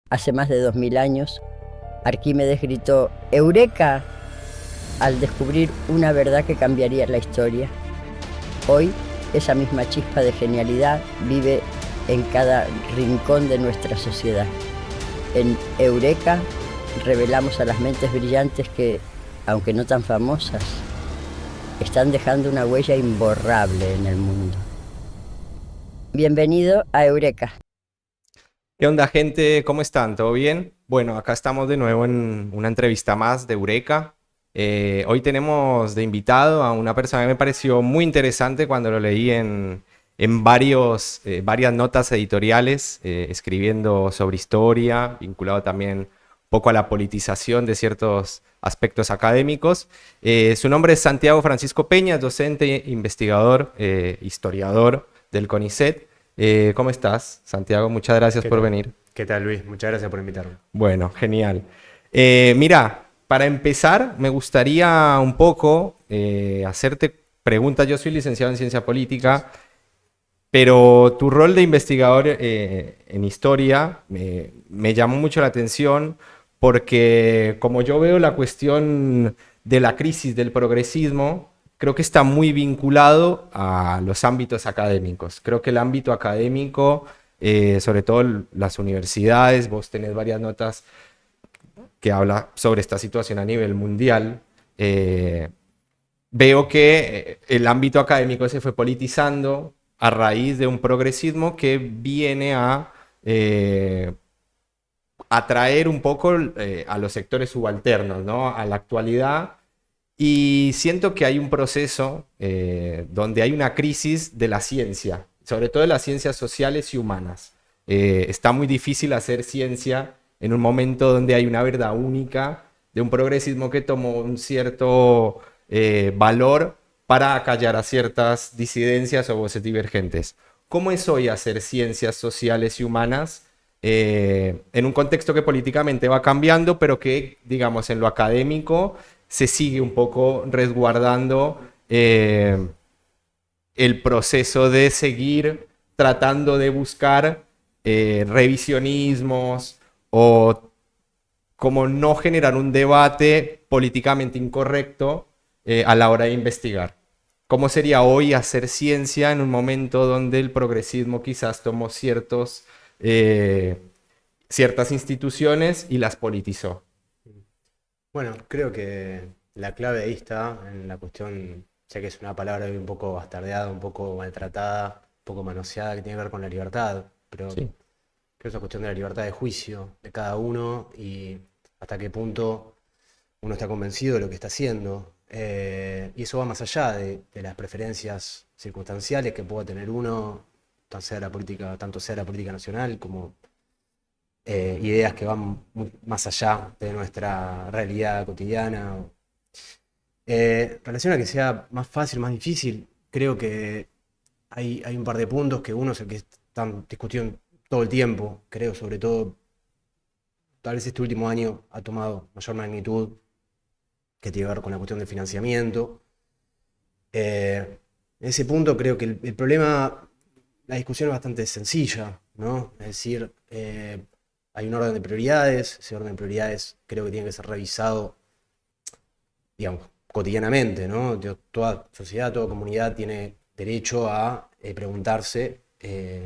Hace más de 2000 años, Arquímedes gritó ¡Eureka!, al descubrir una verdad que cambiaría la historia. Hoy, esa misma chispa de genialidad vive en cada rincón de nuestra sociedad. En Eureka revelamos a las mentes brillantes que, aunque no tan famosas, están dejando una huella imborrable en el mundo. Bienvenido a Eureka. ¿Qué onda, gente? ¿Cómo están? ¿Todo bien? Bueno, acá estamos de nuevo en una entrevista más de Eureka. Hoy tenemos de invitado a una persona que me pareció muy interesante cuando lo leí en varias notas editoriales, escribiendo sobre historia, vinculado también un poco a la politización de ciertos aspectos académicos. Su nombre es Santiago Francisco Peña, docente, investigador, historiador del CONICET. ¿Cómo estás, Santiago? Muchas gracias ¿Qué por tal? venir. ¿Qué tal, Luis? Muchas gracias por invitarme. Bueno, genial. Mira, para empezar, me gustaría un poco hacerte preguntas. Yo soy licenciado en ciencia política, pero tu rol de investigador en historia me llamó mucho la atención porque como yo veo la cuestión de la crisis del progresismo, creo que está muy vinculado a los ámbitos académicos. Creo que el ámbito académico, sobre todo las universidades, vos tenés varias notas que habla sobre esta situación a nivel mundial. Veo que el ámbito académico se fue politizando a raíz de un progresismo que viene a atraer un poco a los sectores subalternos, ¿no? A la actualidad. Y siento que hay un proceso donde hay una crisis de la ciencia, sobre todo de las ciencias sociales y humanas. Está muy difícil hacer ciencia en un momento donde hay una verdad única de un progresismo que tomó un cierto valor para acallar a ciertas disidencias o voces divergentes. ¿Cómo es hoy hacer ciencias sociales y humanas en un contexto que políticamente va cambiando, pero que, digamos, en lo académico se sigue un poco resguardando el proceso de seguir tratando de buscar revisionismos o como no generar un debate políticamente incorrecto a la hora de investigar? ¿Cómo sería hoy hacer ciencia en un momento donde el progresismo quizás tomó ciertas instituciones y las politizó? Bueno, creo que la clave ahí está en la cuestión, ya que es una palabra hoy un poco bastardeada, un poco maltratada, un poco manoseada, que tiene que ver con la libertad, pero creo Sí. que es una cuestión de la libertad de juicio de cada uno y hasta qué punto uno está convencido de lo que está haciendo. Y eso va más allá de las preferencias circunstanciales que pueda tener uno, tanto sea la política nacional como ideas que van más allá de nuestra realidad cotidiana. En relación a que sea más fácil, más difícil, creo que hay un par de puntos que uno es el que están discutiendo todo el tiempo, creo, sobre todo, tal vez este último año ha tomado mayor magnitud, que tiene que ver con la cuestión del financiamiento. En ese punto creo que el problema, la discusión es bastante sencilla, ¿no? Es decir, hay un orden de prioridades, ese orden de prioridades creo que tiene que ser revisado, digamos, cotidianamente, ¿no? Toda sociedad, toda comunidad tiene derecho a preguntarse qué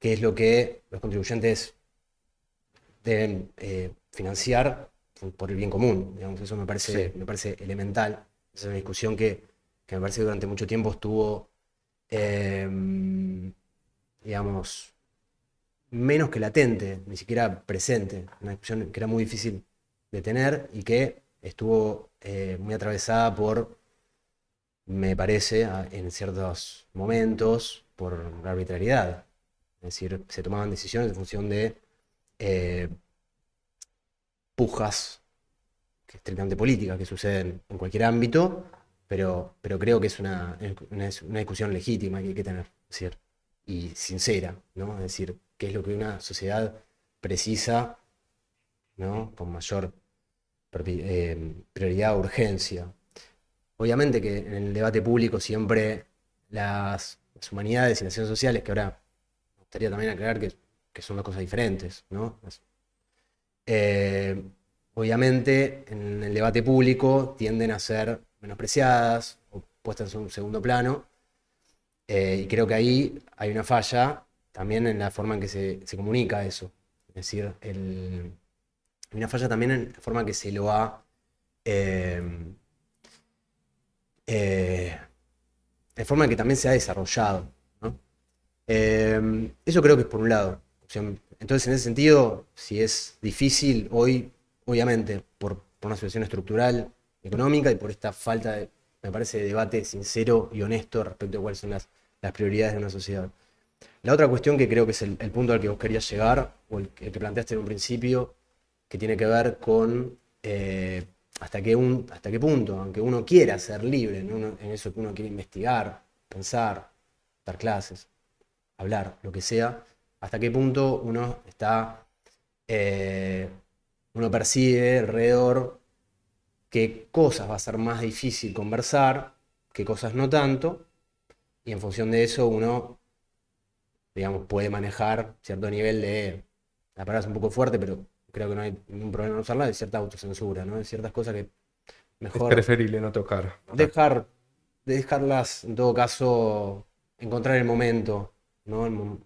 es lo que los contribuyentes deben financiar por el bien común, digamos, eso Sí. me parece elemental. Esa es una discusión que me parece que durante mucho tiempo estuvo, eh, digamos, menos que latente, ni siquiera presente, una discusión que era muy difícil de tener y que estuvo muy atravesada por, me parece, en ciertos momentos, por la arbitrariedad. Es decir, se tomaban decisiones en función de eh, pujas estrictamente políticas que suceden en cualquier ámbito, pero creo que es una discusión legítima que hay que tener, es decir, y sincera, ¿no? Es decir, qué es lo que una sociedad precisa, ¿no? Con mayor prioridad o urgencia. Obviamente que en el debate público siempre las humanidades y las ciencias sociales, que ahora me gustaría también aclarar que que son dos cosas diferentes, ¿no? Obviamente, en el debate público tienden a ser menospreciadas o puestas en un segundo plano, y creo que ahí hay una falla también en la forma en que se comunica eso. Es decir, hay una falla también en la forma en que se lo ha... eh, la forma en que también se ha desarrollado, ¿no? Eso creo que es por un lado. O sea, entonces, en ese sentido, si es difícil hoy, obviamente, por una situación estructural, económica y por esta falta de, me parece, de debate sincero y honesto respecto a cuáles son las prioridades de una sociedad. La otra cuestión que creo que es el punto al que vos querías llegar, o el que planteaste en un principio, que tiene que ver con hasta qué punto, aunque uno quiera ser libre, ¿no? En eso que uno quiere investigar, pensar, dar clases, hablar, lo que sea, hasta qué punto uno está, uno percibe alrededor qué cosas va a ser más difícil conversar, qué cosas no tanto, y en función de eso uno, digamos, puede manejar cierto nivel de, la palabra es un poco fuerte, pero creo que no hay ningún problema en usarla, de cierta autocensura, ¿no? De ciertas cosas que Es mejor preferible no tocar. dejarlas, en todo caso, encontrar el momento, ¿no?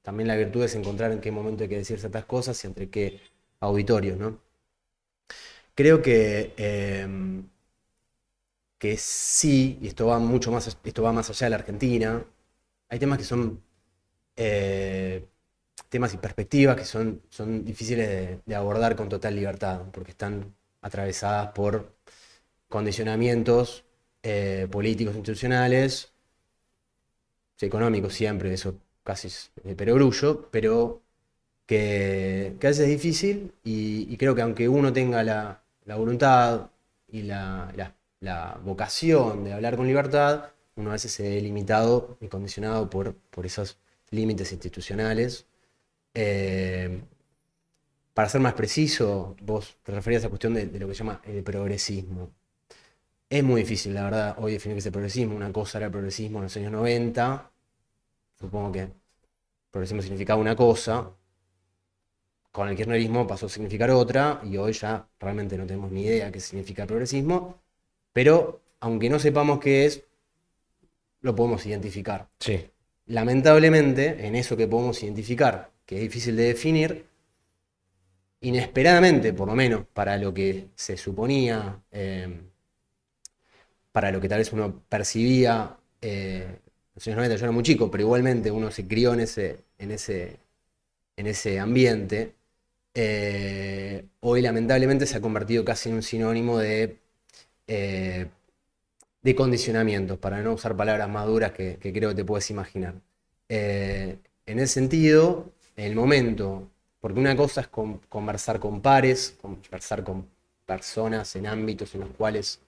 También la virtud es encontrar en qué momento hay que decir ciertas cosas y entre qué auditorios, ¿no? Creo que sí, y esto va más allá de la Argentina, hay temas que son temas y perspectivas que son difíciles de abordar con total libertad, porque están atravesadas por condicionamientos políticos, institucionales, económicos siempre, eso casi es de perogrullo, pero que a veces es difícil y creo que aunque uno tenga la voluntad y la vocación de hablar con libertad, uno a veces se ve limitado y condicionado por esos límites institucionales. Eh, para ser más preciso, vos te referías a la cuestión de lo que se llama el progresismo. Es muy difícil, la verdad, hoy definir qué es el progresismo. Una cosa era el progresismo en los años 90. Supongo que progresismo significaba una cosa. Con el kirchnerismo pasó a significar otra. Y hoy ya realmente no tenemos ni idea qué significa el progresismo. Pero, aunque no sepamos qué es, lo podemos identificar. Sí. Lamentablemente, en eso que podemos identificar, que es difícil de definir, inesperadamente, por lo menos para lo que se suponía, para lo que tal vez uno percibía, en los años 90 yo era muy chico, pero igualmente uno se crió en ese ambiente, hoy lamentablemente se ha convertido casi en un sinónimo eh, de condicionamientos, para no usar palabras más duras que creo que te puedes imaginar. En ese sentido, en el momento, porque una cosa es conversar con pares, conversar con personas en ámbitos en los cuales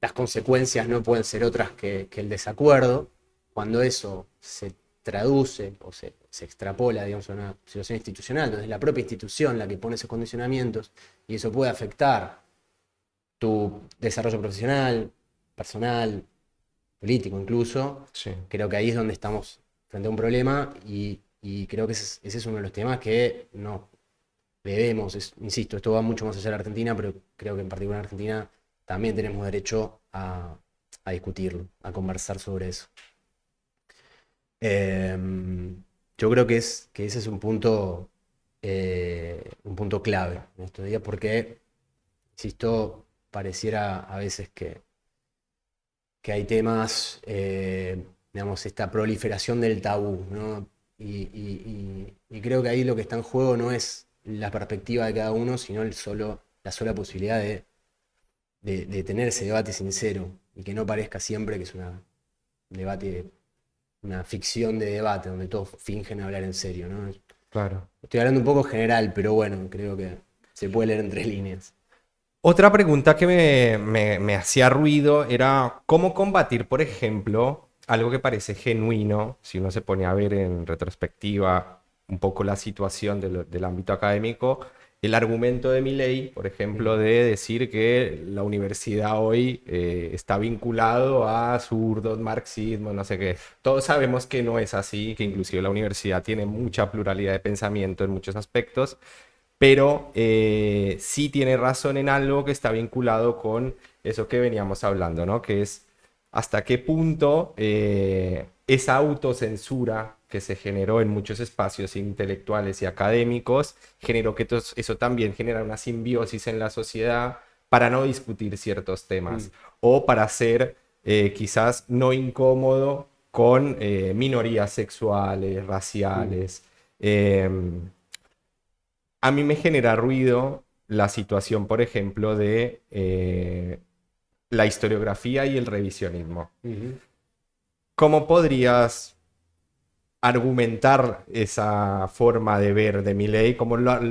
las consecuencias no pueden ser otras que el desacuerdo. Cuando eso se traduce o se extrapola, digamos, a una situación institucional, donde es la propia institución la que pone esos condicionamientos y eso puede afectar tu desarrollo profesional, personal, político incluso, Sí. creo que ahí es donde estamos frente a un problema y creo que ese es uno de los temas que no debemos, insisto, esto va mucho más allá de la Argentina, pero creo que en particular en Argentina también tenemos derecho a discutirlo, a conversar sobre eso. Yo creo que ese es un punto clave en estos días, porque, insisto, pareciera a veces que hay temas, digamos, esta proliferación del tabú, ¿no? Y creo que ahí lo que está en juego no es la perspectiva de cada uno, sino la sola posibilidad de tener ese debate sincero y que no parezca siempre que es una ficción de debate donde todos fingen hablar en serio, ¿no? Claro. Estoy hablando un poco general, pero bueno, creo que se puede leer entre líneas. Otra pregunta que me hacía ruido era cómo combatir, por ejemplo, algo que parece genuino, si uno se pone a ver en retrospectiva un poco la situación del ámbito académico, el argumento de Milei, por ejemplo, de decir que la universidad hoy está vinculado a zurdos, marxismo, no sé qué. Todos sabemos que no es así, que inclusive la universidad tiene mucha pluralidad de pensamiento en muchos aspectos, pero sí tiene razón en algo que está vinculado con eso que veníamos hablando, ¿no? Que es hasta qué punto esa autocensura que se generó en muchos espacios intelectuales y académicos generó que eso también genera una simbiosis en la sociedad para no discutir ciertos temas o para ser quizás no incómodo con minorías sexuales, raciales. A mí me genera ruido la situación, por ejemplo, de la historiografía y el revisionismo. ¿Cómo podrías argumentar esa forma de ver de Milei? ¿Cómo lo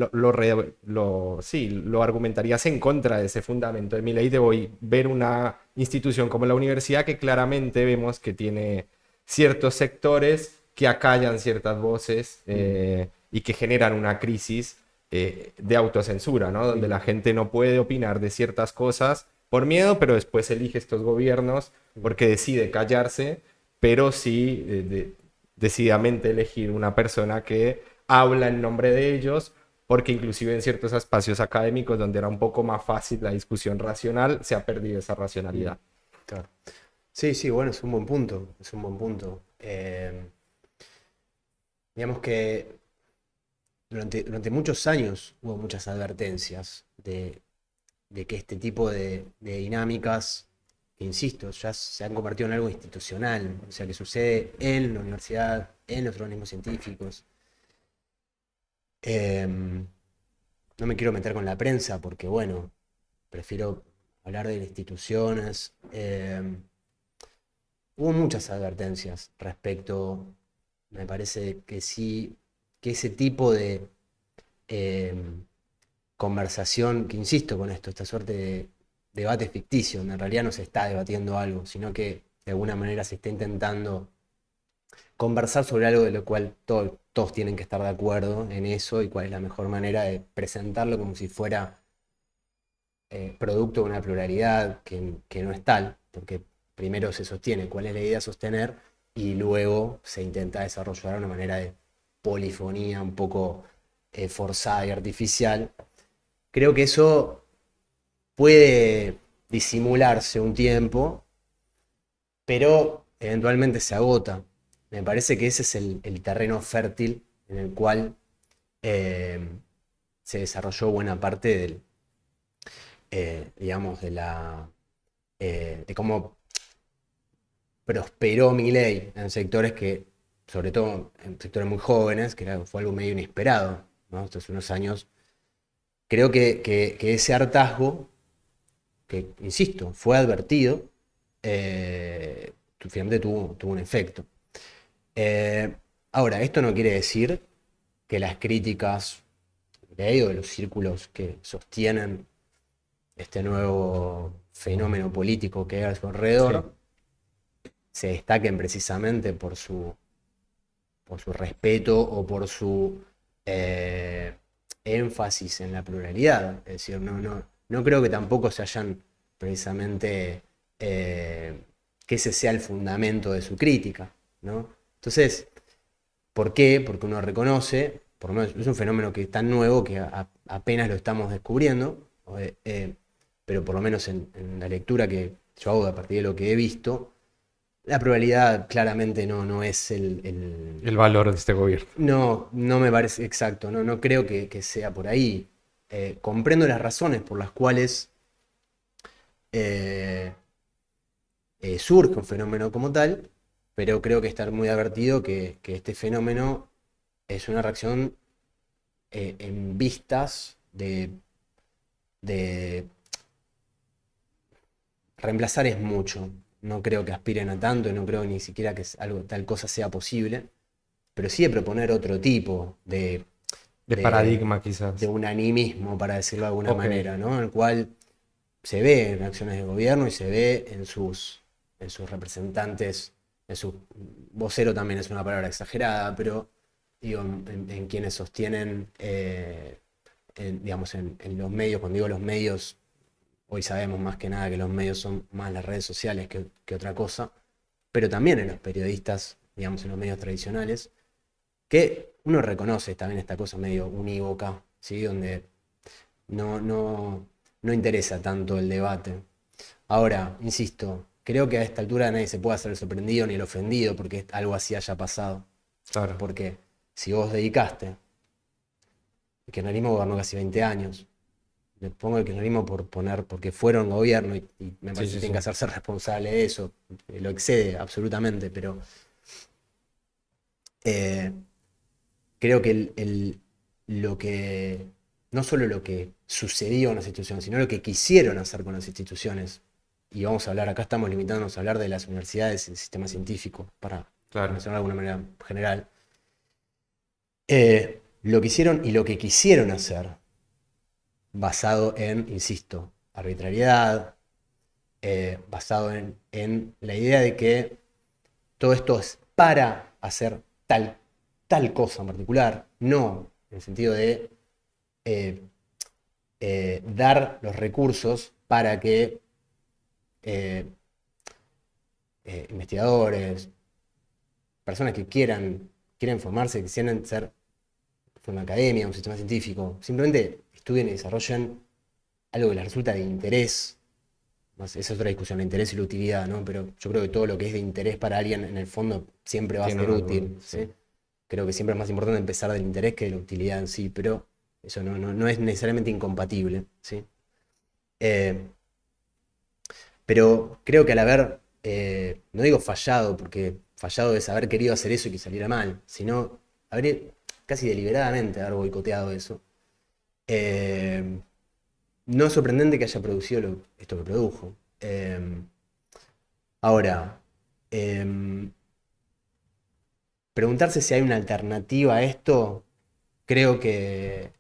argumentarías en contra de ese fundamento de Milei de hoy ver una institución como la universidad que claramente vemos que tiene ciertos sectores que acallan ciertas voces y que generan una crisis de autocensura, ¿no? Donde la gente no puede opinar de ciertas cosas por miedo, pero después elige estos gobiernos porque decide callarse, pero sí decididamente elegir una persona que habla en nombre de ellos, porque inclusive en ciertos espacios académicos donde era un poco más fácil la discusión racional, se ha perdido esa racionalidad. Claro. Sí, sí, bueno, es un buen punto, es un buen punto. Digamos que durante muchos años hubo muchas advertencias de que este tipo de dinámicas, que insisto, ya se han convertido en algo institucional, o sea, que sucede en la universidad, en los organismos científicos. No me quiero meter con la prensa porque, bueno, prefiero hablar de las instituciones. Hubo muchas advertencias respecto, me parece que sí, que ese tipo de conversación, que insisto con esto, esta suerte de debate ficticio, donde en realidad no se está debatiendo algo, sino que de alguna manera se está intentando conversar sobre algo de lo cual todos tienen que estar de acuerdo en eso y cuál es la mejor manera de presentarlo como si fuera producto de una pluralidad que no es tal, porque primero se sostiene cuál es la idea a sostener y luego se intenta desarrollar una manera de polifonía un poco forzada y artificial. Creo que eso puede disimularse un tiempo, pero eventualmente se agota. Me parece que ese es el terreno fértil en el cual se desarrolló buena parte digamos, de cómo prosperó Milei en sectores que, sobre todo en sectores muy jóvenes, fue algo medio inesperado, ¿no? Estos unos años. Creo que ese hartazgo, que, insisto, fue advertido, finalmente tuvo un efecto. Ahora, esto no quiere decir que las críticas de ello, de los círculos que sostienen este nuevo fenómeno político que hay a su alrededor, se destaquen precisamente por su respeto o por su énfasis en la pluralidad. Es decir, no creo que tampoco se hayan precisamente que ese sea el fundamento de su crítica, ¿no? Entonces, ¿por qué? Porque uno reconoce, por lo menos es un fenómeno que es tan nuevo que apenas lo estamos descubriendo, pero por lo menos en la lectura que yo hago a partir de lo que he visto, la probabilidad claramente no es El valor de este gobierno. No me parece exacto, no creo que sea por ahí. Comprendo las razones por las cuales surge un fenómeno como tal, pero creo que está muy advertido que este fenómeno es una reacción en vistas de reemplazar es mucho. No creo que aspiren a tanto y no creo ni siquiera que tal cosa sea posible, pero sí de proponer otro tipo de paradigma, quizás. De unanimismo, para decirlo de alguna manera, ¿no? En el cual se ve en acciones de gobierno y se ve en sus representantes, en su vocero también es una palabra exagerada, pero digo, en quienes sostienen digamos, en los medios. Cuando digo los medios, hoy sabemos más que nada que los medios son más las redes sociales que otra cosa, pero también en los periodistas, digamos, en los medios tradicionales, que uno reconoce también esta cosa medio unívoca, ¿sí? Donde no interesa tanto el debate. Ahora, insisto, creo que a esta altura nadie se puede hacer el sorprendido ni el ofendido porque algo así haya pasado. Claro. Porque si vos dedicaste, el kirchnerismo gobernó casi 20 años, le pongo el kirchnerismo porque fueron gobierno y me parece que tienen que hacerse responsable de eso, lo excede absolutamente, pero creo que lo que, no solo lo que sucedió en las instituciones, sino lo que quisieron hacer con las instituciones, y vamos a hablar, acá estamos limitándonos a hablar de las universidades y el sistema científico, para mencionar de alguna manera general, lo que hicieron y lo que quisieron hacer, basado en, insisto, arbitrariedad, basado en la idea de que todo esto es para hacer tal cosa en particular, no en el sentido de dar los recursos para que investigadores, personas que quieran formarse, que quieran ser una academia, un sistema científico, simplemente estudien y desarrollen algo que les resulta de interés. Esa es otra discusión, el interés y la utilidad, ¿no? Pero yo creo que todo lo que es de interés para alguien, en el fondo, siempre va a ser útil, ¿sí? Creo que siempre es más importante empezar del interés que de la utilidad en sí, pero eso no es necesariamente incompatible, ¿sí? Pero creo que al haber, no digo fallado, porque fallado es haber querido hacer eso y que saliera mal, sino haber casi deliberadamente haber boicoteado eso. No es sorprendente que haya producido esto que produjo. Ahora, preguntarse si hay una alternativa a esto, creo que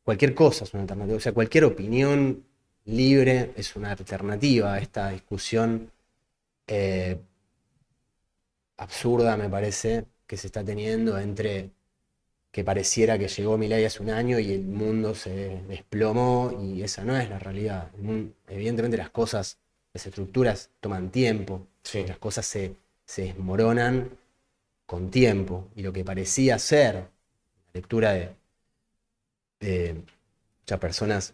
cualquier cosa es una alternativa. O sea, cualquier opinión libre es una alternativa a esta discusión absurda, me parece, que se está teniendo entre que pareciera que llegó Milei hace un año y el mundo se desplomó, y esa no es la realidad. Evidentemente las cosas, las estructuras toman tiempo, las cosas se desmoronan con tiempo, y lo que parecía ser la lectura de muchas personas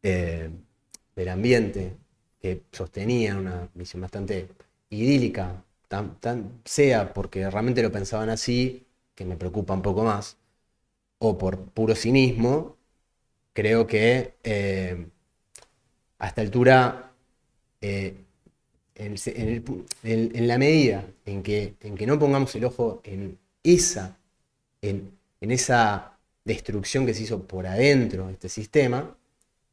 del ambiente que sostenían una visión bastante idílica, sea porque realmente lo pensaban así, que me preocupa un poco más, o por puro cinismo, creo que a esta altura, en la medida en que no pongamos el ojo en esa destrucción que se hizo por adentro de este sistema,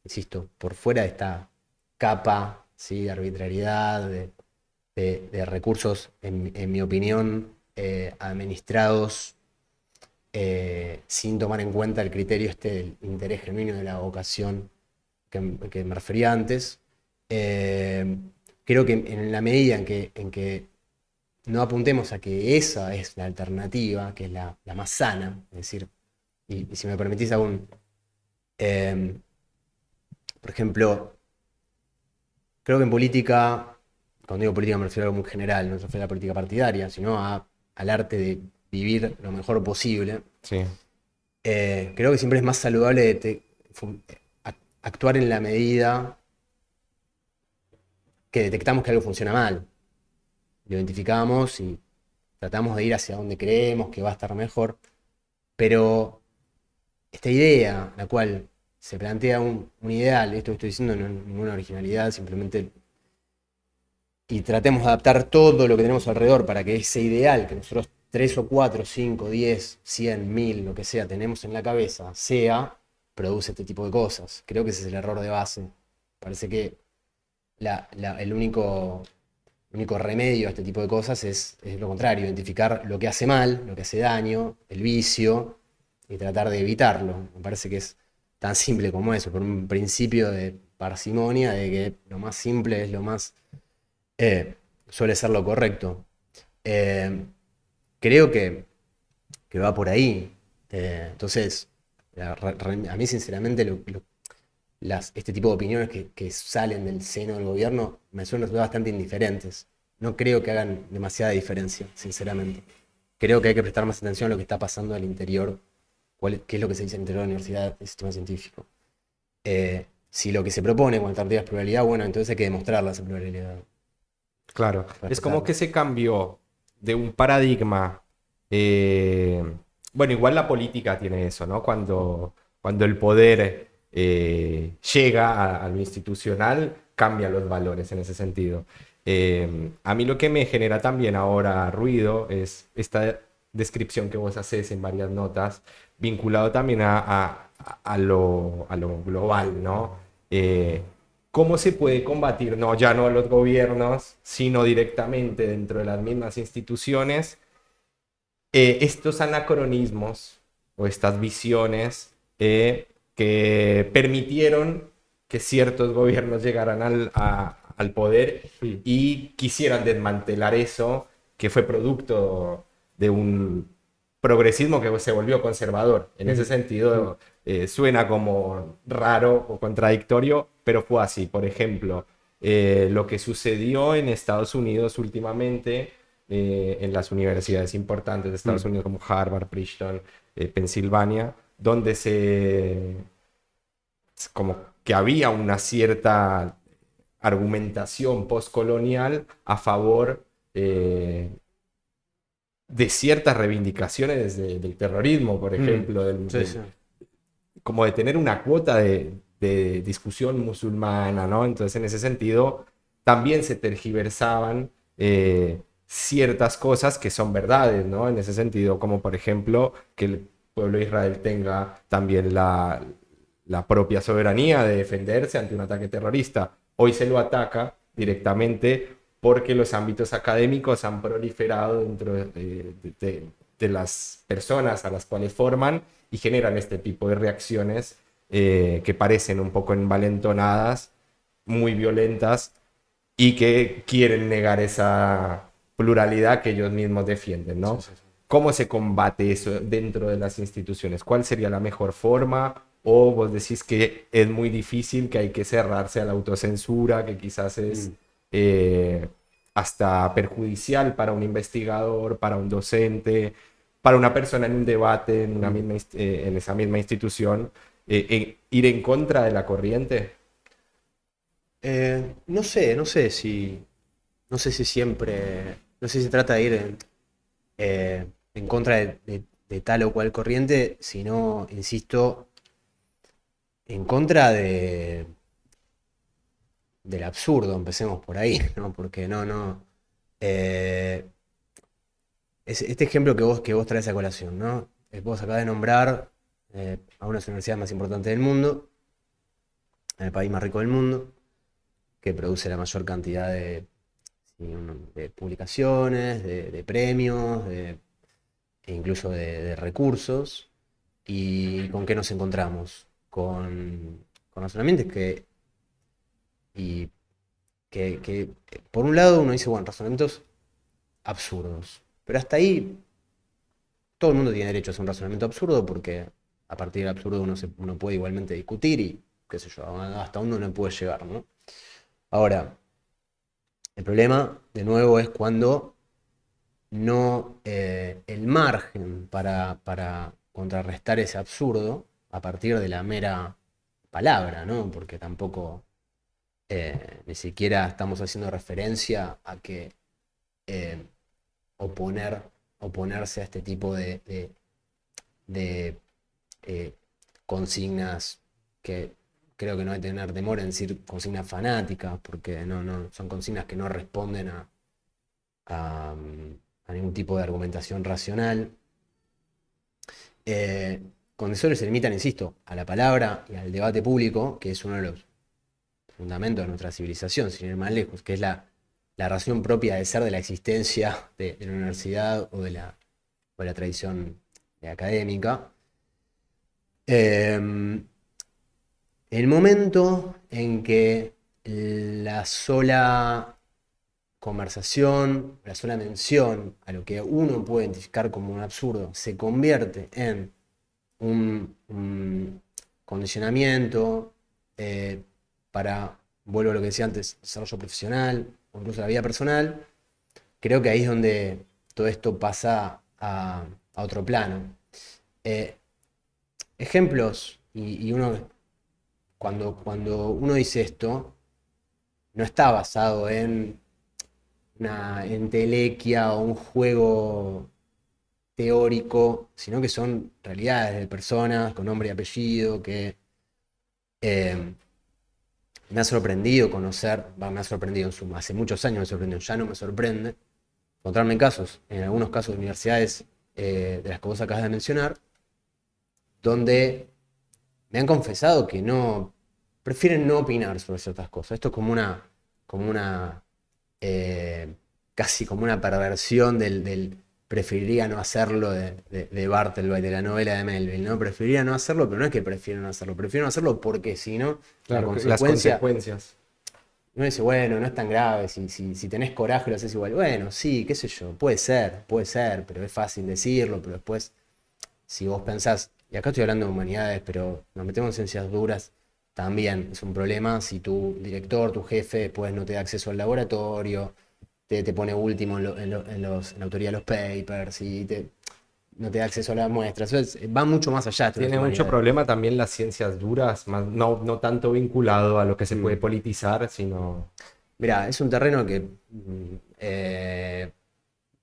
insisto, por fuera de esta capa, ¿sí?, de arbitrariedad, de recursos, en mi opinión, administrados sin tomar en cuenta el criterio del interés genuino de la vocación que me refería antes. Creo que en la medida en que no apuntemos a que esa es la alternativa, que es la más sana, es decir, y si me permitís por ejemplo, creo que en política, cuando digo política me refiero a algo muy general, no se refiero a la política partidaria, sino al arte de vivir lo mejor posible. Sí. Creo que siempre es más saludable actuar en la medida que detectamos que algo funciona mal. Lo identificamos y tratamos de ir hacia donde creemos que va a estar mejor, pero esta idea, la cual se plantea un ideal, esto que estoy diciendo no es ninguna originalidad, simplemente, y tratemos de adaptar todo lo que tenemos alrededor para que ese ideal que nosotros 3 o 4, 5, 10, 100, 1000, lo que sea, tenemos en la cabeza, produce este tipo de cosas. Creo que ese es el error de base. Parece que el único remedio a este tipo de cosas es lo contrario, identificar lo que hace mal, lo que hace daño, el vicio, y tratar de evitarlo. Me parece que es tan simple como eso, por un principio de parsimonia, de que lo más simple es lo más... suele ser lo correcto. Creo que va por ahí. Entonces, A mí, sinceramente, este tipo de opiniones que salen del seno del gobierno me suenan bastante indiferentes. No creo que hagan demasiada diferencia, sinceramente. Creo que hay que prestar más atención a lo que está pasando al interior, qué es lo que se dice al interior de la universidad, del sistema científico. Si lo que se propone con alternativa es pluralidad, bueno, entonces hay que demostrarla esa pluralidad. Claro, es como Respetarla. que se cambió de un paradigma. eh, bueno, igual la política tiene eso, ¿no? Cuando el poder llega a lo institucional, cambia los valores en ese sentido. A mí lo que me genera también ahora ruido es esta descripción que vos haces en varias notas, vinculado también a lo global, ¿no? ¿Cómo se puede combatir? No, ya no los gobiernos, sino directamente dentro de las mismas instituciones, estos anacronismos o estas visiones que permitieron que ciertos gobiernos llegaran al poder y quisieran desmantelar eso, que fue producto de un progresismo que se volvió conservador. En ese sentido, suena como raro o contradictorio, pero fue así. Por ejemplo, lo que sucedió en Estados Unidos últimamente, en las universidades importantes de Estados Unidos como Harvard, Princeton, Pensilvania, donde como que había una cierta argumentación postcolonial a favor de ciertas reivindicaciones del terrorismo, por ejemplo, Sí, sí. como de tener una cuota de discusión musulmana, ¿no? Entonces, en ese sentido, también se tergiversaban ciertas cosas que son verdades, ¿no? En ese sentido, como por ejemplo, que el pueblo de Israel tenga también la propia soberanía de defenderse ante un ataque terrorista. Hoy se lo ataca directamente porque los ámbitos académicos han proliferado dentro de las personas a las cuales forman y generan este tipo de reacciones que parecen un poco envalentonadas, muy violentas y que quieren negar esa pluralidad que ellos mismos defienden, Sí, ¿no? sí, sí. ¿Cómo se combate eso dentro de las instituciones? ¿Cuál sería la mejor forma? ¿O vos decís que es muy difícil, que hay que cerrarse a la autocensura, que quizás es Mm. eh, hasta perjudicial para un investigador, para un docente, para una persona en un debate en, Mm. en esa misma institución, ir en contra de la corriente? No sé si siempre, no sé si se trata de ir en contra de tal o cual corriente, sino, insisto, en contra del absurdo, empecemos por ahí, ¿no? Porque no. eh, este ejemplo que vos traes a colación, ¿no? Vos acabas de nombrar a una de las universidades más importantes del mundo, en el país más rico del mundo, que produce la mayor cantidad de publicaciones, de premios, e incluso de recursos. ¿Y con qué nos encontramos? Con razonamientos y por un lado uno dice, bueno, razonamientos absurdos. Pero hasta ahí todo el mundo tiene derecho a hacer un razonamiento absurdo porque a partir del absurdo uno puede igualmente discutir y qué sé yo, hasta uno no puede llegar, ¿no? Ahora, el problema, de nuevo, es cuando no el margen para contrarrestar ese absurdo a partir de la mera palabra, ¿no? Porque tampoco ni siquiera estamos haciendo referencia a que eh, oponer, oponerse a este tipo de, eh, consignas que creo que no hay que tener temor en decir consignas fanáticas, porque no, son consignas que no responden a, a ningún tipo de argumentación racional. Cuando solo se limitan, insisto, a la palabra y al debate público, que es uno de los fundamentos de nuestra civilización, sin ir más lejos, que es la razón propia de ser de la existencia de la universidad o de la tradición académica. El momento en que la sola conversación, la sola mención a lo que uno puede identificar como un absurdo se convierte en condicionamiento, vuelvo a lo que decía antes, desarrollo profesional o incluso la vida personal, creo que ahí es donde todo esto pasa a otro plano. Ejemplos, y uno, cuando uno dice esto, no está basado en una entelequia o un juego teórico, sino que son realidades de personas con nombre y apellido que me ha sorprendido conocer, me ha sorprendido, hace muchos años me sorprendió, ya no me sorprende, encontrarme en casos, en algunos casos de universidades de las que vos acabas de mencionar, donde me han confesado que prefieren no opinar sobre ciertas cosas. Esto es casi como una perversión del preferiría no hacerlo de Bartleby, de la novela de Melville, ¿no? Preferiría no hacerlo, pero no es que prefieren no hacerlo, prefieren no hacerlo porque si no, Claro, las consecuencias. Uno dice, bueno, no es tan grave, si tenés coraje lo haces igual. Bueno, sí, qué sé yo, puede ser, pero es fácil decirlo, pero después, si vos pensás, y acá estoy hablando de humanidades, pero nos metemos en ciencias duras, también es un problema si tu director, tu jefe, después no te da acceso al laboratorio, te pone último en la autoría de los papers, no te da acceso a las muestras. Eso va mucho más allá. Tiene mucho problema también las ciencias duras, no tanto vinculado a lo que se puede politizar, sino... Mirá, es un terreno que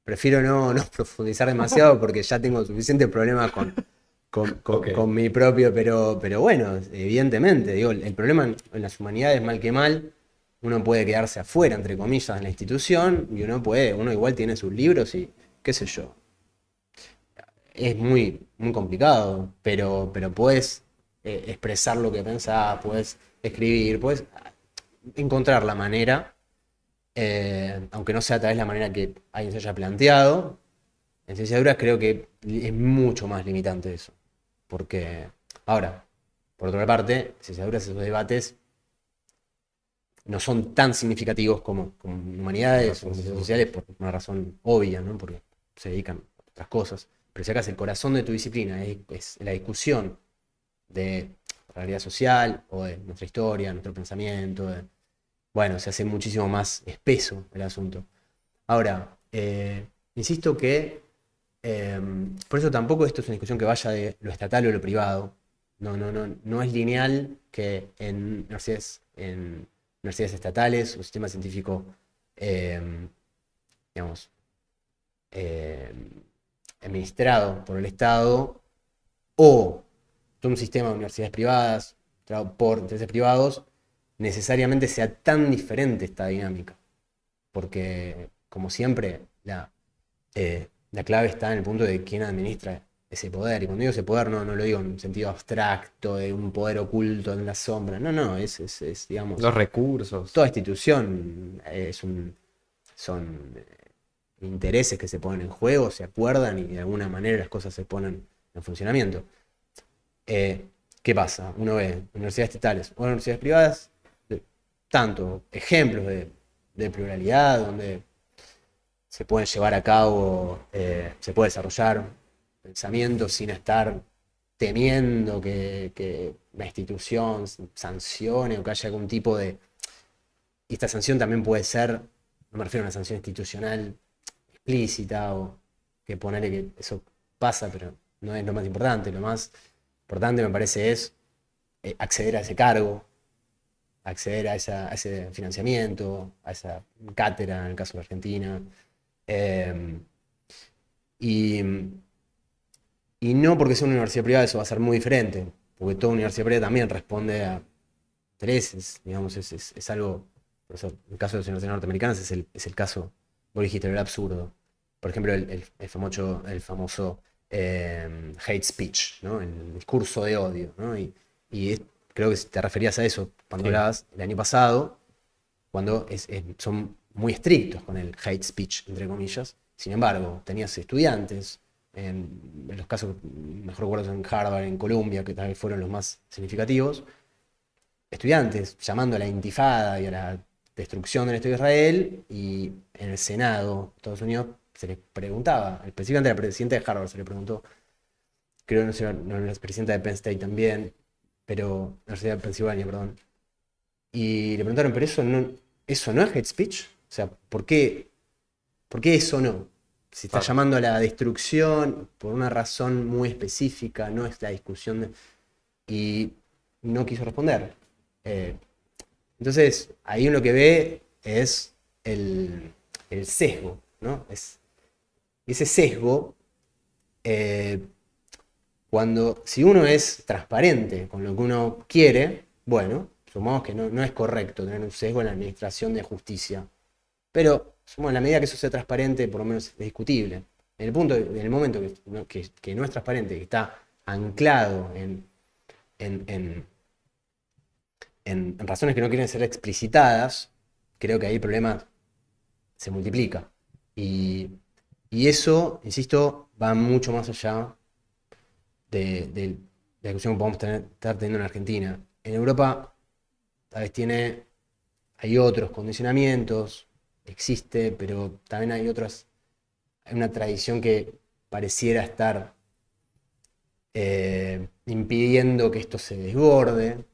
prefiero no profundizar demasiado porque ya tengo suficientes problemas con mi propio, pero bueno, evidentemente, digo, el problema en las humanidades, mal que mal, uno puede quedarse afuera, entre comillas, en la institución, y uno igual tiene sus libros y qué sé yo. Es muy, muy complicado, pero puedes expresar lo que pensás, puedes escribir, puedes encontrar la manera, aunque no sea tal vez la manera que alguien se haya planteado. En ciencias duras creo que es mucho más limitante eso. Porque, ahora, por otra parte, en ciencias duras esos debates no son tan significativos como humanidades o ciencias sociales por una razón obvia, ¿no? Porque se dedican a otras cosas. Pero si acá el corazón de tu disciplina es la discusión de la realidad social o de nuestra historia, nuestro pensamiento, bueno, se hace muchísimo más espeso el asunto. Ahora, insisto que por eso tampoco esto es una discusión que vaya de lo estatal o lo privado. No es lineal que en universidades estatales o sistema científico, digamos, administrado por el Estado, o todo un sistema de universidades privadas, por intereses privados, necesariamente sea tan diferente esta dinámica. Porque, como siempre, la clave está en el punto de quién administra ese poder. Y cuando digo ese poder, no lo digo en un sentido abstracto, de un poder oculto en la sombra. No, es digamos... Los recursos. Toda institución son intereses que se ponen en juego, se acuerdan y de alguna manera las cosas se ponen en funcionamiento. ¿Qué pasa? Uno ve universidades estatales o universidades privadas, tanto ejemplos de pluralidad, donde se pueden llevar a cabo, se puede desarrollar pensamiento sin estar temiendo que la institución sancione o que haya algún tipo de... Y esta sanción también puede ser, no me refiero a una sanción institucional explícita o que ponerle que eso pasa, pero no es lo más importante. Lo más importante me parece es acceder a ese cargo, acceder a ese financiamiento, a esa cátedra en el caso de Argentina. Y no porque sea una universidad privada eso va a ser muy diferente, porque toda universidad privada también responde a intereses, digamos, es algo, por eso, en el caso de las universidades norteamericanas es el caso, vos dijiste, el absurdo. Por ejemplo, el famoso hate speech, ¿no? El discurso de odio, ¿no? Creo que te referías a eso cuando hablabas el año pasado, cuando son muy estrictos con el hate speech, entre comillas. Sin embargo, tenías estudiantes, en los casos, mejor recuerdo en Harvard, en Columbia, que tal vez fueron los más significativos, estudiantes llamando a la intifada y a la destrucción del Estado de Israel, y en el Senado de Estados Unidos se les preguntaba, específicamente a la presidenta de Harvard se le preguntó, creo que no, la presidenta de Penn State también, pero Universidad de Pensilvania, perdón. Y le preguntaron, pero eso no es hate speech. O sea, por qué eso no? Si está Claro. llamando a la destrucción por una razón muy específica, no es la discusión y no quiso responder. Eh, entonces, ahí uno que ve es el sesgo, ¿no? Ese sesgo, eh, si uno es transparente con lo que uno quiere, bueno, supongamos que no es correcto tener un sesgo en la administración de justicia. Pero, en la medida que eso sea transparente, por lo menos es discutible. En el momento que no es transparente, que está anclado en, en razones que no quieren ser explicitadas, creo que ahí el problema se multiplica. Y, y eso, insisto, va mucho más allá de la discusión que podemos estar teniendo en Argentina. En Europa, tal vez hay otros condicionamientos, existe, pero también hay una tradición que pareciera estar impidiendo que esto se desborde,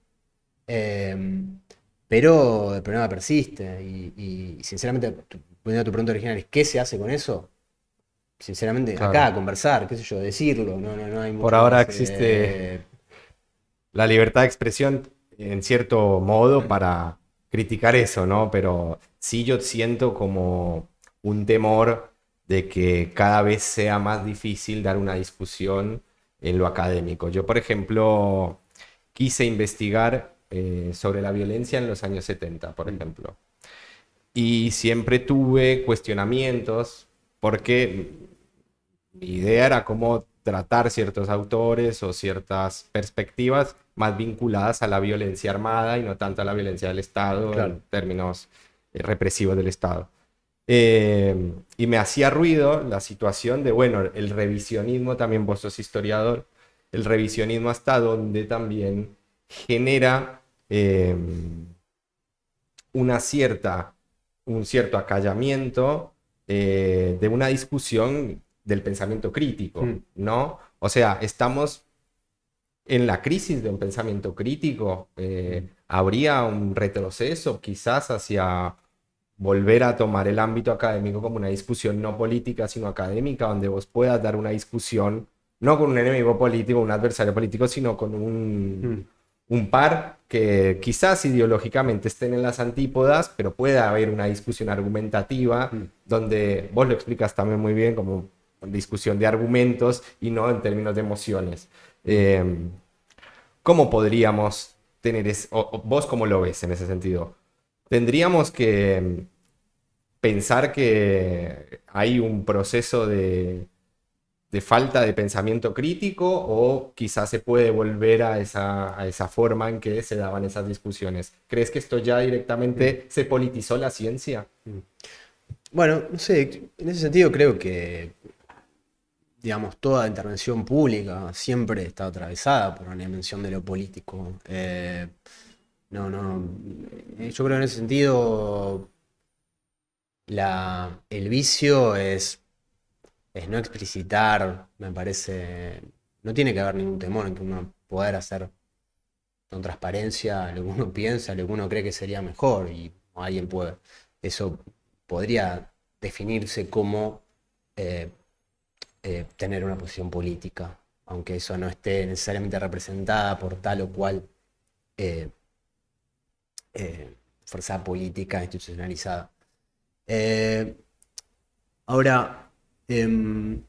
eh, pero el problema persiste y sinceramente, volviendo a tu pregunta original, ¿qué se hace con eso? Sinceramente, Claro. acá, conversar, qué sé yo, decirlo, no hay Por mucho ahora más. existe la libertad de expresión en cierto modo para criticar eso, ¿no? Pero sí yo siento como un temor de que cada vez sea más difícil dar una discusión en lo académico. Yo, por ejemplo, quise investigar sobre la violencia en los años 70, por ejemplo. Y siempre tuve cuestionamientos porque mi idea era cómo tratar ciertos autores o ciertas perspectivas más vinculadas a la violencia armada y no tanto a la violencia del Estado Claro. en términos represivos del Estado. Y me hacía ruido la situación de, bueno, el revisionismo, también vos sos historiador, el revisionismo hasta donde también genera una cierta, un cierto acallamiento de una discusión del pensamiento crítico, Mm. ¿no? O sea, estamos en la crisis de un pensamiento crítico. ¿Habría un retroceso quizás hacia volver a tomar el ámbito académico como una discusión no política, sino académica, donde vos puedas dar una discusión, no con un enemigo político, un adversario político, sino con Mm. un par que quizás ideológicamente estén en las antípodas, pero pueda haber una discusión argumentativa Mm. donde vos lo explicas también muy bien como discusión de argumentos y no en términos de emociones. Mm. Eh, ¿Cómo podríamos tener o vos cómo lo ves en ese sentido? ¿Tendríamos que pensar que hay un proceso de falta de pensamiento crítico o quizás se puede volver a esa forma en que se daban esas discusiones? ¿Crees que esto ya Mm. directamente se politizó la ciencia? Mm. Bueno, no sé, en ese sentido creo que, digamos, toda intervención pública siempre está atravesada por una dimensión de lo político. No, yo creo en ese sentido el vicio es no explicitar, me parece, no tiene que haber ningún temor en que uno poder hacer con transparencia lo que uno piensa, lo que uno cree que sería mejor y alguien puede, eso podría definirse como eh, tener una posición política, aunque eso no esté necesariamente representada por tal o cual eh, fuerza política institucionalizada. Eh, Ahora, em,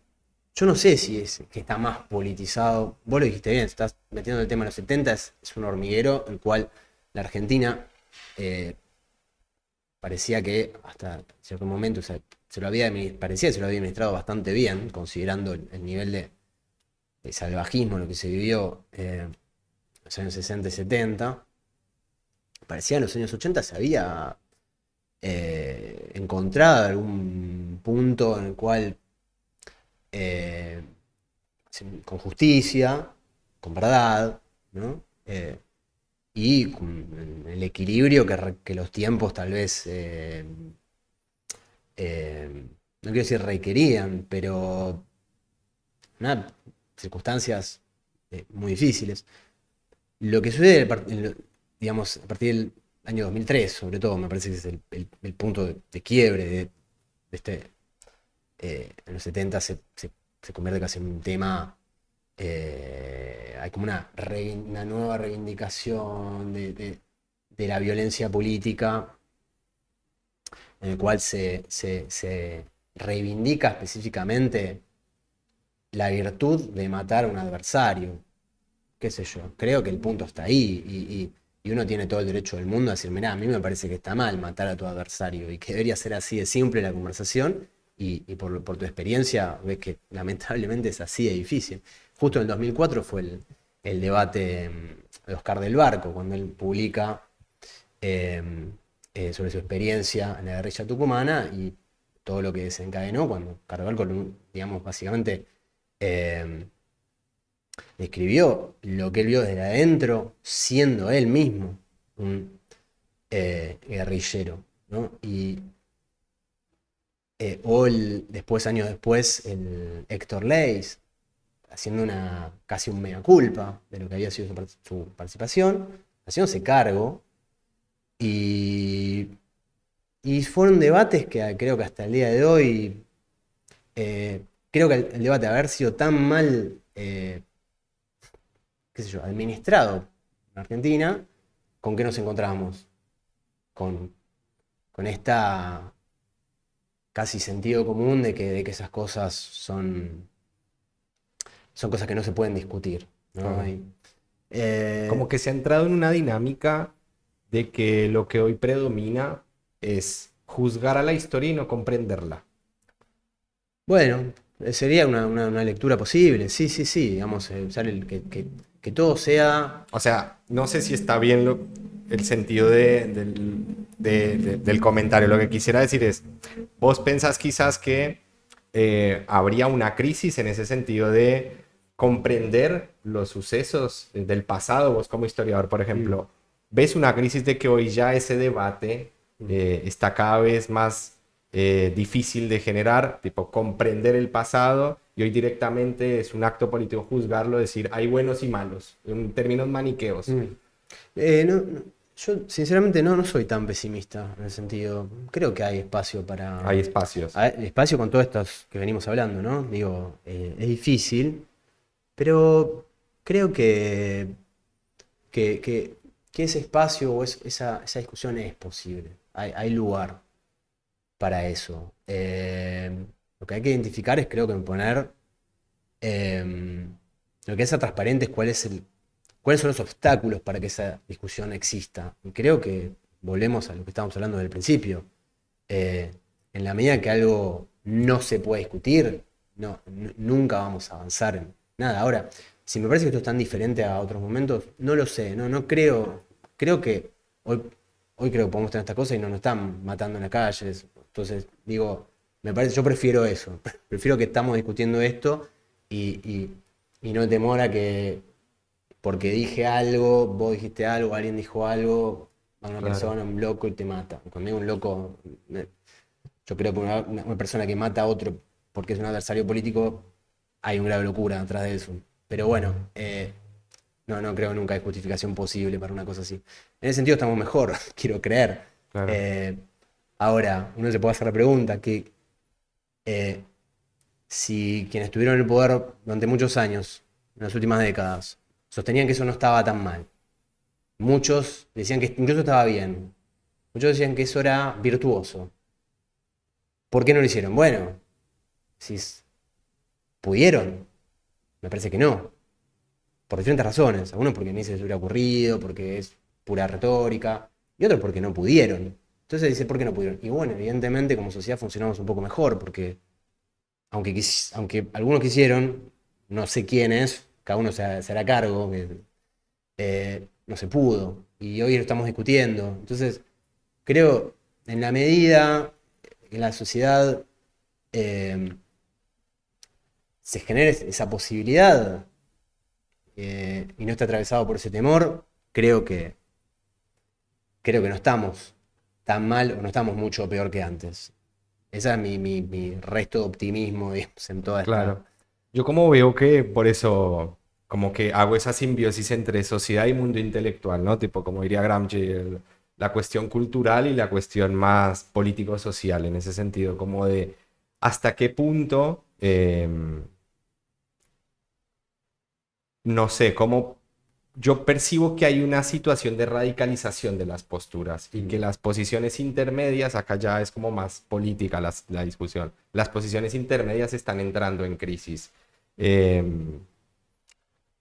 yo no sé si es que está más politizado. Vos lo dijiste bien, estás metiendo el tema de los 70, es un hormiguero, el cual la Argentina eh, parecía que hasta cierto momento parecía que se lo había administrado bastante bien, considerando el nivel de salvajismo, lo que se vivió en los años 60 y 70. Parecía en los años 80 se había encontrado algún punto en el cual eh, con justicia, con verdad, ¿no? Y con el equilibrio que los tiempos tal vez, no quiero decir requerían, pero nada, circunstancias muy difíciles. Lo que sucede, digamos, a partir del año 2003, sobre todo, me parece que es el punto de quiebre de este. En los 70 se convierte casi en un tema. Hay como una nueva reivindicación de la violencia política, en el cual se reivindica específicamente la virtud de matar a un adversario. Qué sé yo, creo que el punto está ahí y uno tiene todo el derecho del mundo a decir, mirá, a mí me parece que está mal matar a tu adversario y que debería ser así de simple la conversación y por tu experiencia ves que lamentablemente es así de difícil. Justo en el 2004 fue el debate de Oscar del Barco, cuando él publica sobre su experiencia en la guerrilla tucumana y todo lo que desencadenó cuando Oscar del Barco, digamos, básicamente escribió lo que él vio desde adentro, siendo él mismo un guerrillero, ¿no? Después, años después, el Héctor Leis, haciendo casi un mea culpa de lo que había sido su participación, haciéndose cargo, y fueron debates que creo que hasta el día de hoy, creo que el debate de haber sido tan mal qué sé yo, administrado en Argentina, ¿con qué nos encontramos? Con esta casi sentido común de que esas cosas son cosas que no se pueden discutir, ¿no? Como que se ha entrado en una dinámica de que lo que hoy predomina es juzgar a la historia y no comprenderla. Bueno, sería una lectura posible, sí, digamos, que todo sea. O sea, no sé si está bien el sentido del comentario. Lo que quisiera decir es, vos pensás quizás que habría una crisis en ese sentido de comprender los sucesos del pasado. Vos como historiador, por ejemplo, ¿ves una crisis de que hoy ya ese debate está cada vez más difícil de generar, tipo comprender el pasado, y hoy directamente es un acto político juzgarlo, decir hay buenos y malos, en términos maniqueos? Yo sinceramente no soy tan pesimista en el sentido. Creo que hay espacio para. Hay espacios. Hay espacio con todas estas que venimos hablando, ¿no? Digo, es difícil, pero creo que ese espacio o esa discusión es posible. Hay lugar para eso. Lo que hay que identificar es, creo que poner. Lo que es transparente es cuáles son los obstáculos para que esa discusión exista. Y creo que volvemos a lo que estábamos hablando del principio. En la medida que algo no se puede discutir, nunca vamos a avanzar en nada. Ahora, si me parece que esto es tan diferente a otros momentos, no lo sé, no creo. Creo que hoy creo que podemos tener estas cosas y no nos están matando en las calles. Entonces, digo, me parece, yo prefiero eso. Prefiero que estamos discutiendo esto y no temor a que porque dije algo, vos dijiste algo, alguien dijo algo, a una persona, un loco y te mata. Cuando digo un loco, yo creo que una persona que mata a otro porque es un adversario político, hay una grave locura detrás de eso. Pero bueno, no creo que nunca hay justificación posible para una cosa así. En ese sentido estamos mejor, quiero creer. Claro. Ahora, uno se puede hacer la pregunta que si quienes estuvieron en el poder durante muchos años, en las últimas décadas, sostenían que eso no estaba tan mal. Muchos decían que incluso estaba bien. Muchos decían que eso era virtuoso. ¿Por qué no lo hicieron? Bueno, si pudieron, me parece que no. Por diferentes razones. Algunos porque ni se les hubiera ocurrido, porque es pura retórica, y otros porque no pudieron. Entonces dice, ¿por qué no pudieron? Y bueno, evidentemente como sociedad funcionamos un poco mejor, porque aunque algunos quisieron, no sé quiénes, cada uno se hará cargo, no se pudo. Y hoy lo estamos discutiendo. Entonces, creo, en la medida que la sociedad se genere esa posibilidad y no esté atravesado por ese temor, creo que no estamos tan mal o no estamos mucho peor que antes. Ese es mi resto de optimismo, digamos, en toda esta. Claro. Yo como veo que por eso como que hago esa simbiosis entre sociedad y mundo intelectual, ¿no? Tipo, como diría Gramsci, la cuestión cultural y la cuestión más político-social, en ese sentido, como de hasta qué punto, no sé, cómo yo percibo que hay una situación de radicalización de las posturas y que las posiciones intermedias, acá ya es como más política la discusión, las posiciones intermedias están entrando en crisis.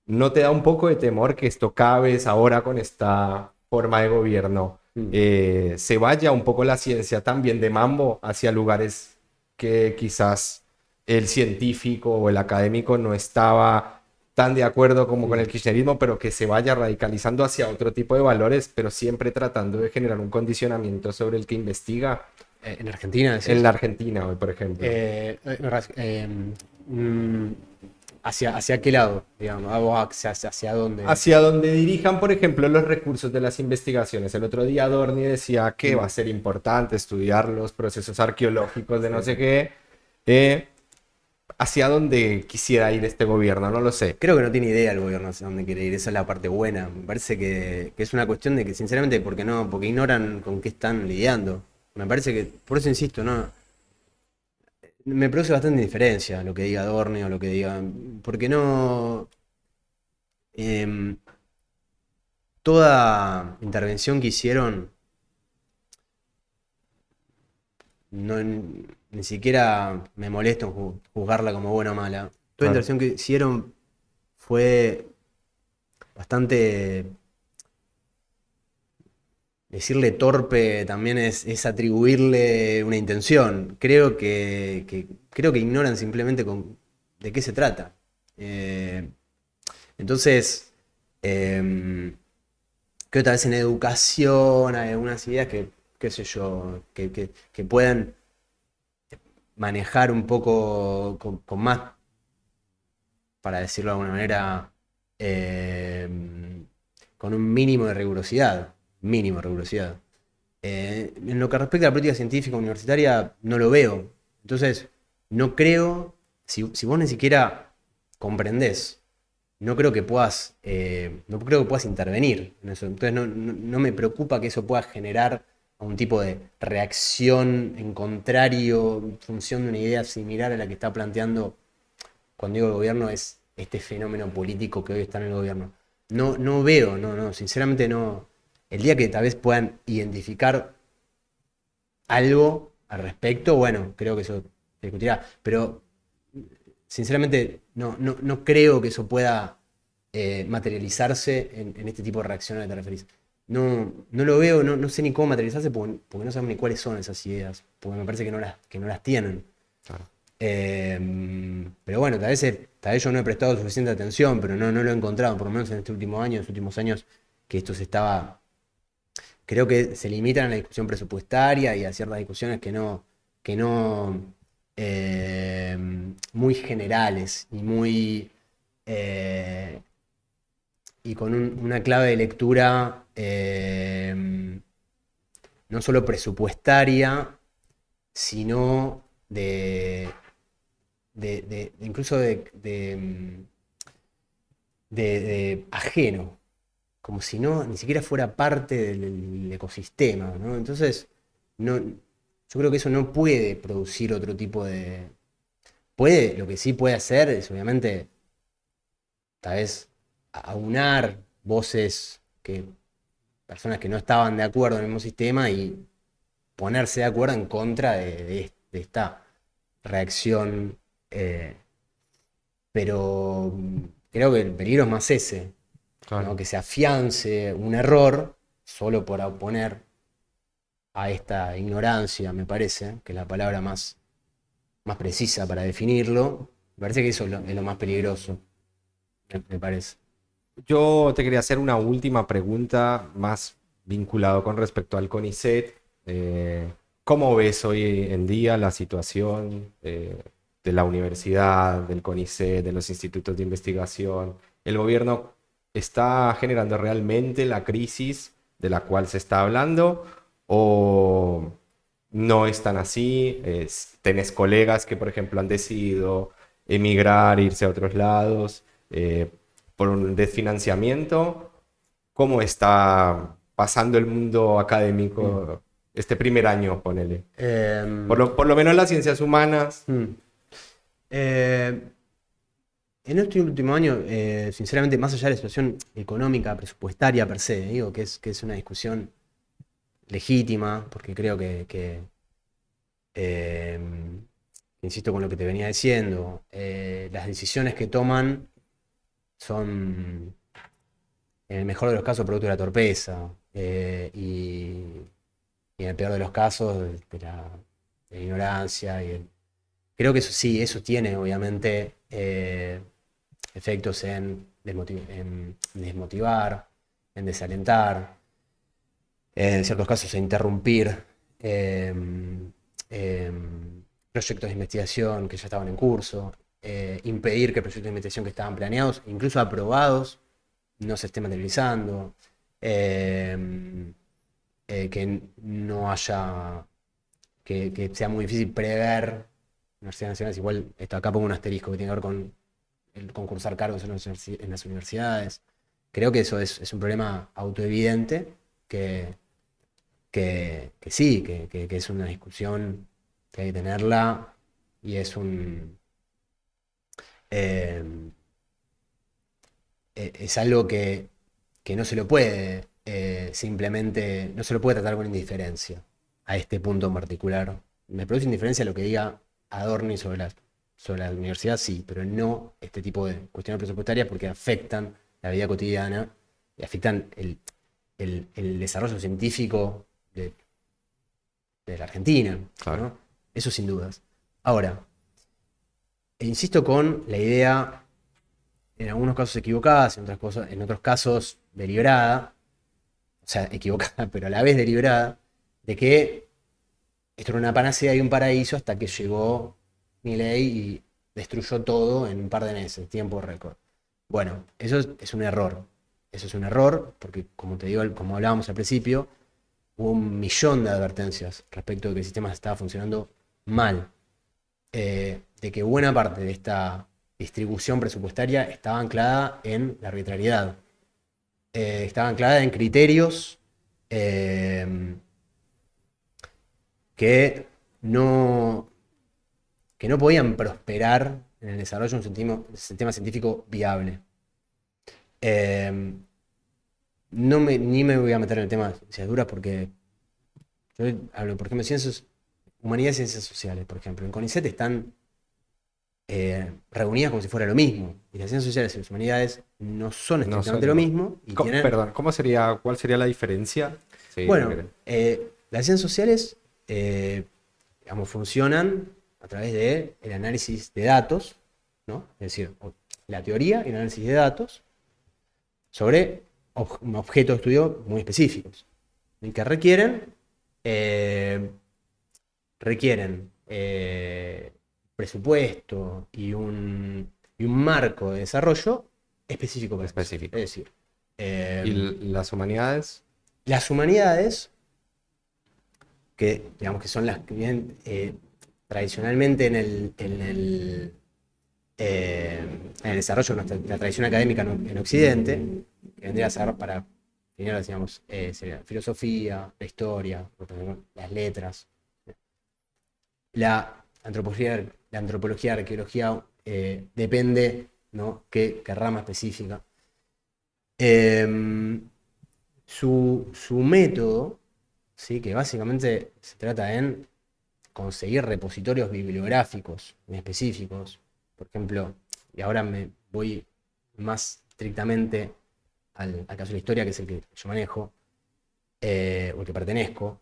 ¿No te da un poco de temor que esto cada vez ahora con esta forma de gobierno se vaya un poco la ciencia también de mambo hacia lugares que quizás el científico o el académico no estaba tan de acuerdo como con el kirchnerismo, pero que se vaya radicalizando hacia otro tipo de valores, pero siempre tratando de generar un condicionamiento sobre el que investiga? En Argentina, decís. En la Argentina hoy, por ejemplo. ¿Hacia qué lado, digamos? ¿Hacia dónde? Hacia donde dirijan, por ejemplo, los recursos de las investigaciones. El otro día Adorni decía que va a ser importante estudiar los procesos arqueológicos de no sé qué. Hacia dónde quisiera ir este gobierno, no lo sé. Creo que no tiene idea el gobierno hacia dónde quiere ir, esa es la parte buena. Me parece que es una cuestión de que, sinceramente, porque ignoran con qué están lidiando. Me parece que, por eso insisto, no. Me produce bastante indiferencia lo que diga Adorni o lo que diga. Porque no. Toda intervención que hicieron, ni siquiera me molesto en juzgarla como buena o mala. Toda intervención que hicieron fue bastante. Decirle torpe también es atribuirle una intención. Creo que ignoran simplemente de qué se trata. Entonces, creo que tal vez en educación hay algunas ideas que, qué sé yo, que puedan manejar un poco con más, para decirlo de alguna manera, con un mínimo de rigurosidad. En lo que respecta a la política científica universitaria, no lo veo. Entonces, no creo, si vos ni siquiera comprendés, no creo que puedas intervenir en eso. Entonces, no me preocupa que eso pueda generar un tipo de reacción en contrario, en función de una idea similar a la que está planteando, cuando digo el gobierno, es este fenómeno político que hoy está en el gobierno. No veo, sinceramente no. El día que tal vez puedan identificar algo al respecto, bueno, creo que eso se discutirá. Pero, sinceramente, no creo que eso pueda materializarse en este tipo de reacciones a la que te referís. No lo veo, no sé ni cómo materializarse porque no sabemos ni cuáles son esas ideas, porque me parece que no las tienen. Claro. Pero bueno, tal vez yo no he prestado suficiente atención, pero no lo he encontrado, por lo menos en este último año, en los últimos años, que esto se estaba. Creo que se limitan a la discusión presupuestaria y a ciertas discusiones que no muy generales y muy y con una clave de lectura no solo presupuestaria, sino incluso de ajeno, como si ni siquiera fuera parte del ecosistema, ¿no? Entonces, yo creo que eso no puede producir otro tipo de. Lo que sí puede hacer es, obviamente, tal vez aunar voces personas que no estaban de acuerdo en el mismo sistema y ponerse de acuerdo en contra de esta reacción. Pero creo que el peligro es más ese. Claro. ¿No? Que se afiance un error solo por oponer a esta ignorancia, me parece, que es la palabra más precisa para definirlo. Me parece que eso es lo más peligroso, me parece. Yo te quería hacer una última pregunta más vinculado con respecto al CONICET. ¿Cómo ves hoy en día la situación de la universidad, del CONICET, de los institutos de investigación? ¿El gobierno está generando realmente la crisis de la cual se está hablando o no es tan así? ¿Tenés colegas que, por ejemplo, han decidido emigrar, irse a otros lados? por un desfinanciamiento. ¿Cómo está pasando el mundo académico este primer año, ponele? Por lo menos las ciencias humanas. En este último año, sinceramente, más allá de la situación económica, presupuestaria per se, digo que es una discusión legítima, porque creo eh, insisto con lo que te venía diciendo, las decisiones que toman son, en el mejor de los casos, producto de la torpeza, y en el peor de los casos, de la ignorancia. Creo que eso sí, eso tiene obviamente efectos en desmotivar, en desalentar, en ciertos casos en interrumpir proyectos de investigación que ya estaban en curso, impedir que proyectos de investigación que estaban planeados, incluso aprobados, no se estén materializando, que no haya, que sea muy difícil prever universidades nacionales. Igual acá pongo un asterisco que tiene que ver con el concursar cargos en las universidades. Creo que eso es un problema autoevidente que sí, que es una discusión que hay que tenerla, y es es algo que no se lo puede simplemente, no se lo puede tratar con indiferencia a este punto en particular. Me produce indiferencia lo que diga Adorni sobre la universidad, sí, pero no este tipo de cuestiones presupuestarias, porque afectan la vida cotidiana y afectan el desarrollo científico de la Argentina, Claro. ¿no? Eso sin dudas. Ahora, insisto con la idea, en algunos casos equivocada, en otros casos deliberada, o sea, equivocada, pero a la vez deliberada, de que esto era una panacea y un paraíso hasta que llegó Milei y destruyó todo en un par de meses, tiempo récord. Bueno, eso es un error. Eso es un error porque, como te digo, como hablábamos al principio, hubo 1.000.000 de advertencias respecto de que el sistema estaba funcionando mal. De que buena parte de esta distribución presupuestaria estaba anclada en la arbitrariedad. Estaba anclada en criterios que no podían prosperar en el desarrollo de un sistema científico viable. Ni me voy a meter en el tema de ciencias duras, porque yo hablo, por ejemplo, de ciencias, humanidades y ciencias sociales, por ejemplo. En CONICET están reunidas como si fuera lo mismo. Y las ciencias sociales y las humanidades no son No estrictamente son- lo mismo. Y tienen, Perdón, ¿cuál sería la diferencia? Sí, bueno, creo. las ciencias sociales, digamos, funcionan a través del análisis de datos, ¿no? Es decir, la teoría y el análisis de datos sobre objetos de estudio muy específicos, y que requieren presupuesto y un marco de desarrollo específico para eso. Específico. Es decir, ¿Y las humanidades? las humanidades, que digamos que son las que vienen tradicionalmente en el desarrollo de la tradición académica en Occidente, que vendría a ser, para primero decíamos, sería filosofía, la historia, las letras, la antropología, la arqueología, depende, ¿no?, qué rama específica. Su método, ¿sí?, que básicamente se trata en conseguir repositorios bibliográficos muy específicos. Por ejemplo, y ahora me voy más estrictamente al caso de la historia, que es el que yo manejo, o el que pertenezco,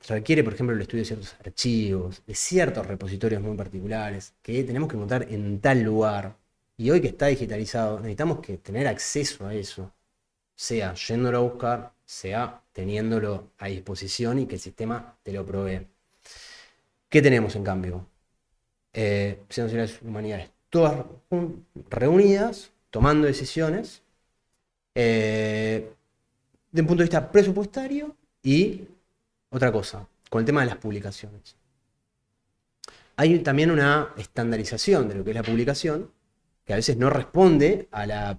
requiere, por ejemplo, el estudio de ciertos archivos, de ciertos repositorios muy particulares, que tenemos que encontrar en tal lugar. Y hoy que está digitalizado, necesitamos tener acceso a eso, sea yéndolo a buscar, sea teniéndolo a disposición y que el sistema te lo provee. ¿Qué tenemos en cambio? Ciencias sociales y humanidades, todas reunidas, tomando decisiones, de un punto de vista presupuestario. Y otra cosa, con el tema de las publicaciones. Hay también una estandarización de lo que es la publicación, que a veces no responde a las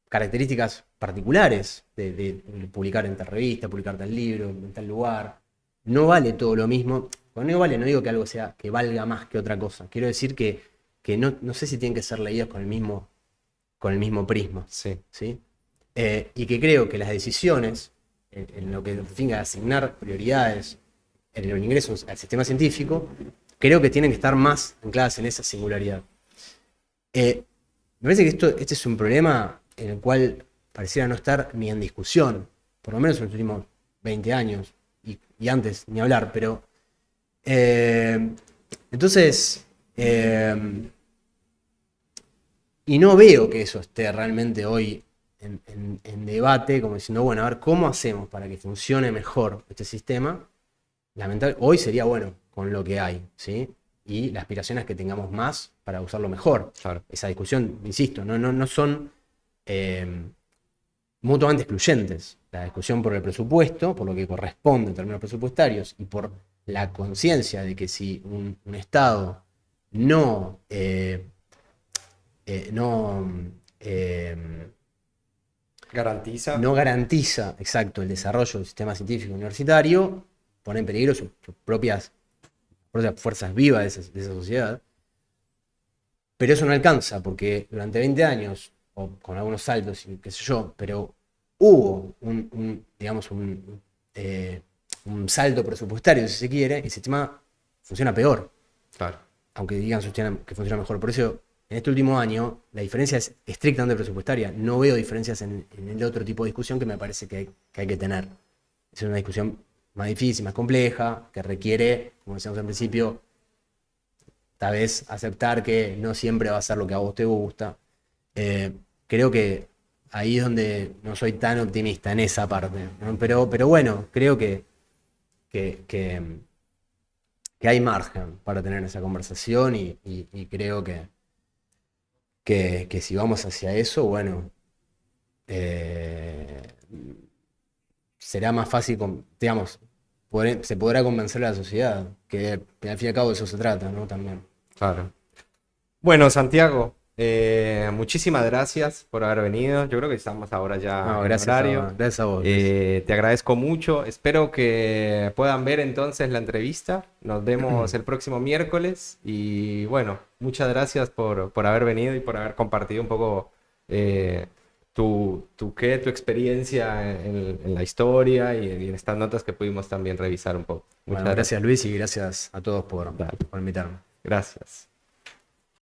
características particulares de publicar en tal revista, publicar tal libro, en tal lugar. No vale todo lo mismo. Cuando no vale, no digo que algo sea que valga más que otra cosa. Quiero decir que no sé si tienen que ser leídos con el mismo prisma. Sí. ¿Sí? Y que creo que las decisiones, en lo que finga asignar prioridades en el ingreso al sistema científico, creo que tienen que estar más ancladas en esa singularidad. Me parece que este es un problema en el cual pareciera no estar ni en discusión, por lo menos en los últimos 20 años, y antes ni hablar, pero... entonces... y no veo que eso esté realmente hoy en debate, como diciendo, bueno, a ver, ¿cómo hacemos para que funcione mejor este sistema? Hoy sería bueno con lo que hay, ¿sí? Y la aspiración es que tengamos más para usarlo mejor. Claro. Esa discusión, insisto, no son mutuamente excluyentes. La discusión por el presupuesto, por lo que corresponde en términos presupuestarios, y por la conciencia de que si un Estado no garantiza, exacto, el desarrollo del sistema científico universitario, pone en peligro sus propias fuerzas vivas de esa sociedad. Pero eso no alcanza, porque durante 20 años, o con algunos saltos, y qué sé yo, pero hubo un salto presupuestario, si se quiere, y el sistema funciona peor. Claro. Aunque digan que funciona mejor. Por eso, en este último año, la diferencia es estrictamente presupuestaria. No veo diferencias en el otro tipo de discusión que me parece que hay que tener. Es una discusión más difícil, más compleja, que requiere, como decíamos al principio, tal vez aceptar que no siempre va a ser lo que a vos te gusta. Creo que ahí es donde no soy tan optimista en esa parte, ¿no? Pero bueno, creo que hay margen para tener esa conversación y creo que si vamos hacia eso, bueno, será más fácil, digamos, se podrá convencer a la sociedad, que al fin y al cabo de eso se trata, ¿no? También. Claro. Bueno, Santiago, muchísimas gracias por haber venido. Yo creo que estamos ahora ya No, en gracias horario. gracias a vos, Luis. Te agradezco mucho. Espero que puedan ver entonces la entrevista. Nos vemos el próximo miércoles. Y bueno, muchas gracias por haber venido y por haber compartido un poco tu experiencia en la historia y en estas notas que pudimos también revisar un poco. Muchas Bueno, gracias Luis y gracias a todos por Dale. invitarme. Gracias.